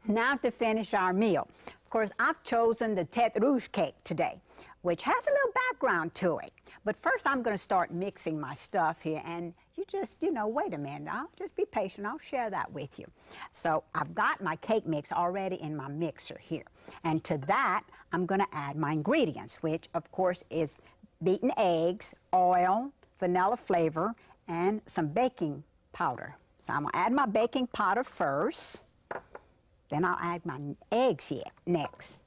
Now to finish our meal. Of course, I've chosen the Tete Rouge Cake today, which has a little background to it. But first, I'm going to start mixing my stuff here, and you just, wait a minute. I'll just be patient. I'll share that with you. So I've got my cake mix already in my mixer here. And to that, I'm going to add my ingredients, which, of course, is beaten eggs, oil, vanilla flavor, and some baking powder. So I'm going to add my baking powder first. Then I'll add my eggs here next.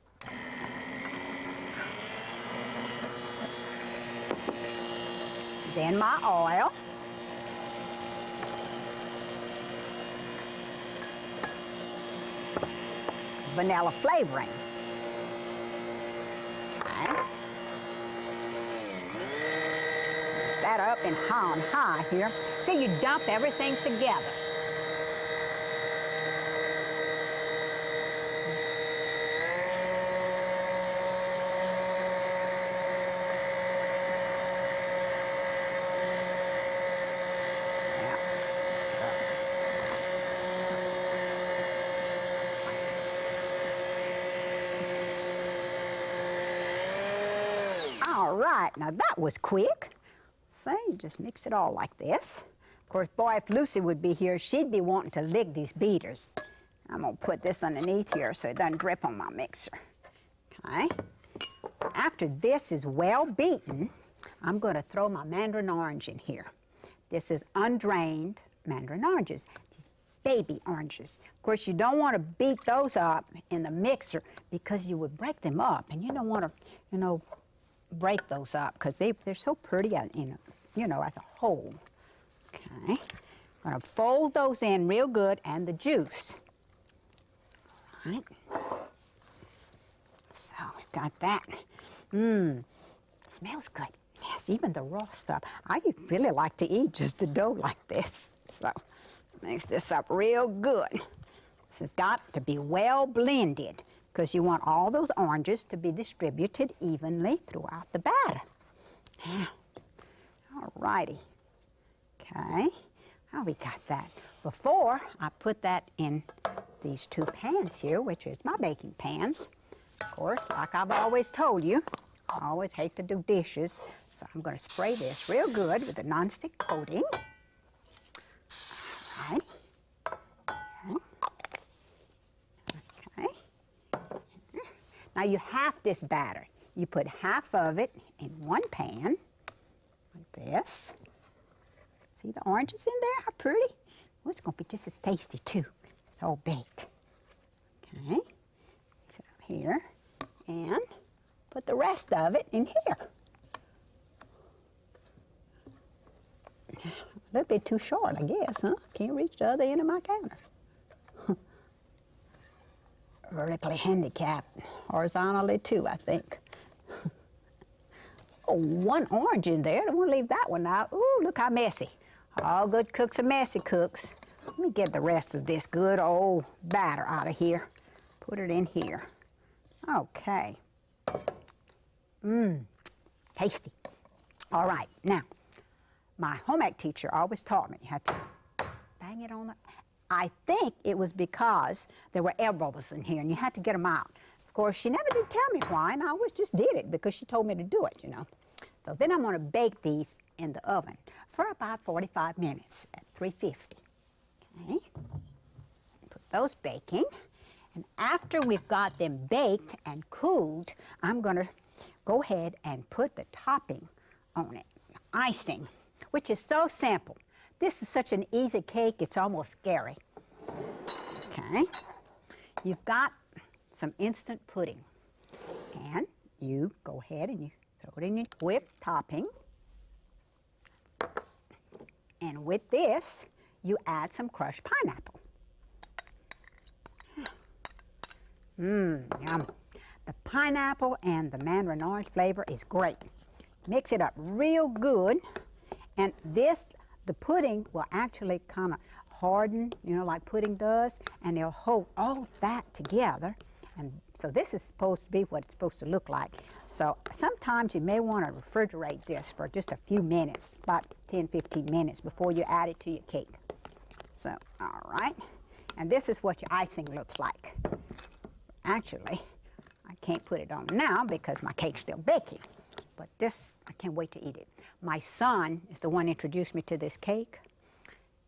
Then my oil. Vanilla flavoring. Okay. Mix that up and on high here. So you dump everything together. All right, now that was quick. So you just mix it all like this. Of course, boy, if Lucy would be here, she'd be wanting to lick these beaters. I'm gonna put this underneath here so it doesn't drip on my mixer. Okay. After this is well beaten, I'm gonna throw my mandarin orange in here. This is undrained mandarin oranges. These baby oranges. Of course, you don't want to beat those up in the mixer because you would break them up, and you don't want to, break those up because they're so pretty, as a whole. Okay, I'm gonna fold those in real good, and the juice. All right. So we've got that. Smells good. Yes, even the raw stuff. I really like to eat just the dough like this. So mix this up real good. This has got to be well blended because you want all those oranges to be distributed evenly throughout the batter. Now, all righty. Okay, now we got that. Before I put that in these two pans here, which is my baking pans. Of course, like I've always told you, I always hate to do dishes, so I'm going to spray this real good with a nonstick coating. All right. Okay. Now you half this batter. You put half of it in one pan, like this. See the oranges in there? How pretty? Well, it's going to be just as tasty, too. It's all baked. Okay. Mix it up here. And put the rest of it in here. A little bit too short, I guess, huh? Can't reach the other end of my counter. Vertically handicapped. Horizontally, too, I think. Oh, one orange in there. Don't want to leave that one out. Ooh, look how messy. All good cooks are messy cooks. Let me get the rest of this good old batter out of here. Put it in here. Okay. Tasty. All right, now, my home ec teacher always taught me you had to bang it on the... I think it was because there were air bubbles in here and you had to get them out. Of course, she never did tell me why, and I always just did it because she told me to do it, So then I'm going to bake these in the oven for about 45 minutes at 350. Okay. Put those baking. And after we've got them baked and cooled, I'm going to go ahead and put the topping on it, icing, which is so simple. This is such an easy cake, it's almost scary. Okay. You've got some instant pudding. And you go ahead and you throw it in your whipped topping. And with this, you add some crushed pineapple. Yum. The pineapple and the mandarin orange flavor is great. Mix it up real good, and the pudding will actually kind of harden, like pudding does, and it'll hold all that together. And so this is supposed to be what it's supposed to look like. So sometimes you may want to refrigerate this for just a few minutes, about 10, 15 minutes before you add it to your cake. So, all right. And this is what your icing looks like. Actually, I can't put it on now because my cake's still baking. But this, I can't wait to eat it. My son is the one who introduced me to this cake.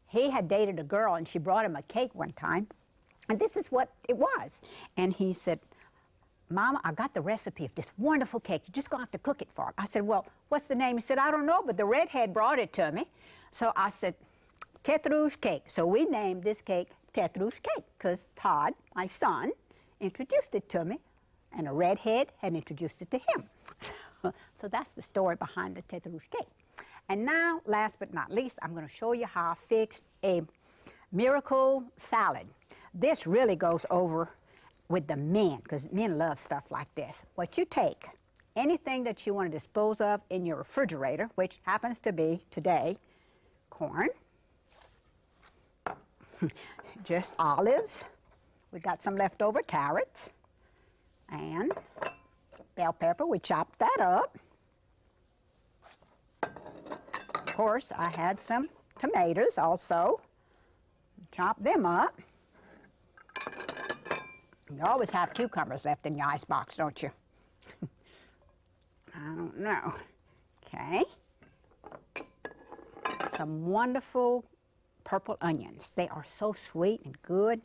He had dated a girl, and she brought him a cake one time. And this is what it was. And he said, Mama, I got the recipe of this wonderful cake. You're just going to have to cook it for him. I said, well, what's the name? He said, I don't know, but the redhead brought it to me. So I said, Tete Rouge Cake. So we named this cake Tete Rouge Cake because Todd, my son, introduced it to me, and a redhead had introduced it to him. So that's the story behind the Tete Rouge Cake. And now, last but not least, I'm going to show you how I fixed a miracle salad. This really goes over with the men, because men love stuff like this. What you take, anything that you want to dispose of in your refrigerator, which happens to be, today, corn, just olives, we got some leftover carrots, and bell pepper, we chopped that up. Of course, I had some tomatoes also, chopped them up. You always have cucumbers left in your icebox, don't you? I don't know. Okay. Some wonderful purple onions. They are so sweet and good.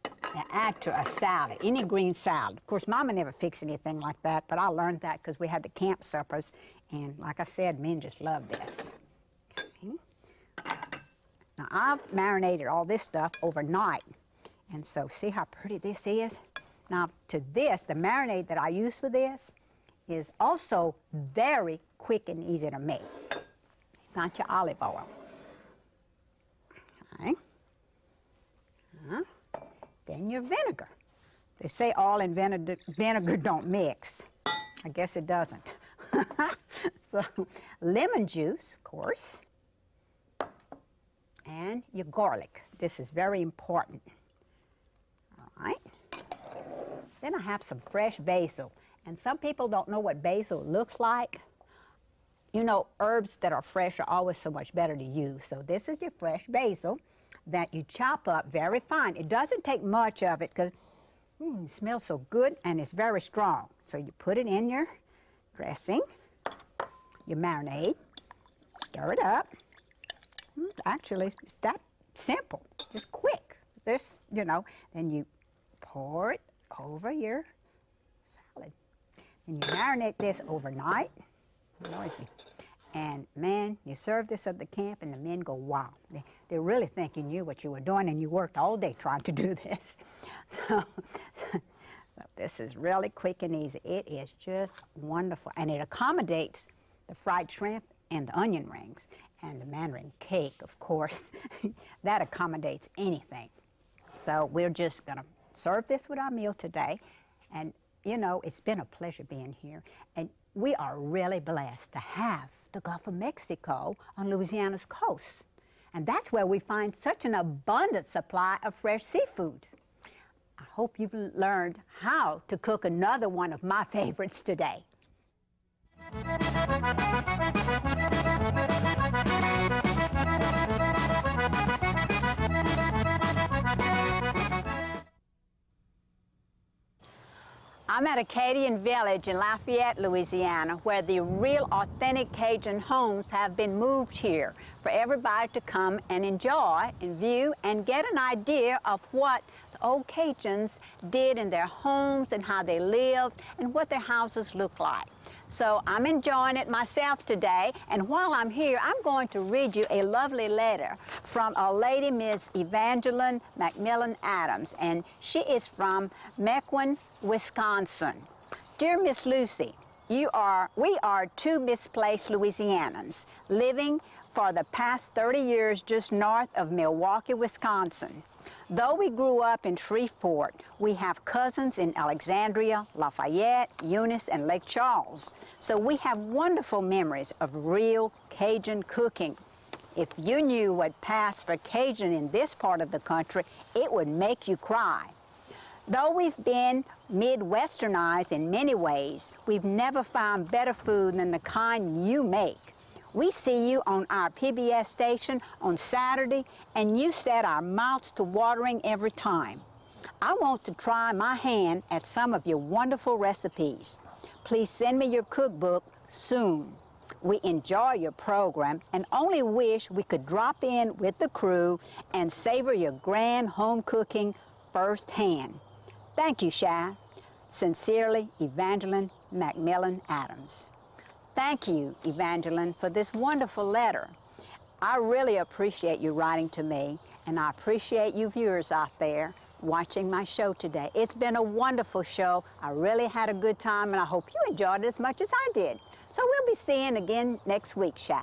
They add to a salad, any green salad. Of course, Mama never fixed anything like that, but I learned that because we had the camp suppers, and like I said, men just love this. Okay. Now, I've marinated all this stuff overnight. And so see how pretty this is? Now to this, the marinade that I use for this is also very quick and easy to make. It's not your olive oil. Okay. Then your vinegar. They say oil and vinegar don't mix. I guess it doesn't. So lemon juice, of course, and your garlic. This is very important. Right. Then I have some fresh basil. And some people don't know what basil looks like. You know, herbs that are fresh are always so much better to use. So this is your fresh basil that you chop up very fine. It doesn't take much of it because it smells so good and it's very strong. So you put it in your dressing, your marinade, stir it up. Actually, it's that simple, just quick. This, you know, then you pour it over your salad. And you marinate this overnight. Noisy. And man, you serve this at the camp and the men go, wow. They really think you knew what you were doing and you worked all day trying to do this. So this is really quick and easy. It is just wonderful. And it accommodates the fried shrimp and the onion rings. And the Mandarin cake, of course, that accommodates anything. So we're just going to serve this with our meal today. And, you know, it's been a pleasure being here. And we are really blessed to have the Gulf of Mexico on Louisiana's coast. And that's where we find such an abundant supply of fresh seafood. I hope you've learned how to cook another one of my favorites today. I'm at Acadian Village in Lafayette, Louisiana, where the real authentic Cajun homes have been moved here for everybody to come and enjoy and view and get an idea of what the old Cajuns did in their homes and how they lived and what their houses look like. So I'm enjoying it myself today, and while I'm here, I'm going to read you a lovely letter from a lady, Miss Evangeline McMillan Adams, and she is from Mequon, Wisconsin. Dear Miss Lucy, we are two misplaced Louisianans living for the past 30 years just north of Milwaukee, Wisconsin. Though we grew up in Shreveport, we have cousins in Alexandria, Lafayette, Eunice, and Lake Charles. So we have wonderful memories of real Cajun cooking. If you knew what passed for Cajun in this part of the country, it would make you cry. Though we've been Midwesternized in many ways, we've never found better food than the kind you make. We see you on our PBS station on Saturday, and you set our mouths to watering every time. I want to try my hand at some of your wonderful recipes. Please send me your cookbook soon. We enjoy your program and only wish we could drop in with the crew and savor your grand home cooking firsthand. Thank you, Shy. Sincerely, Evangeline Macmillan Adams. Thank you, Evangeline, for this wonderful letter. I really appreciate you writing to me, and I appreciate you viewers out there watching my show today. It's been a wonderful show. I really had a good time, and I hope you enjoyed it as much as I did. So we'll be seeing again next week, Shy.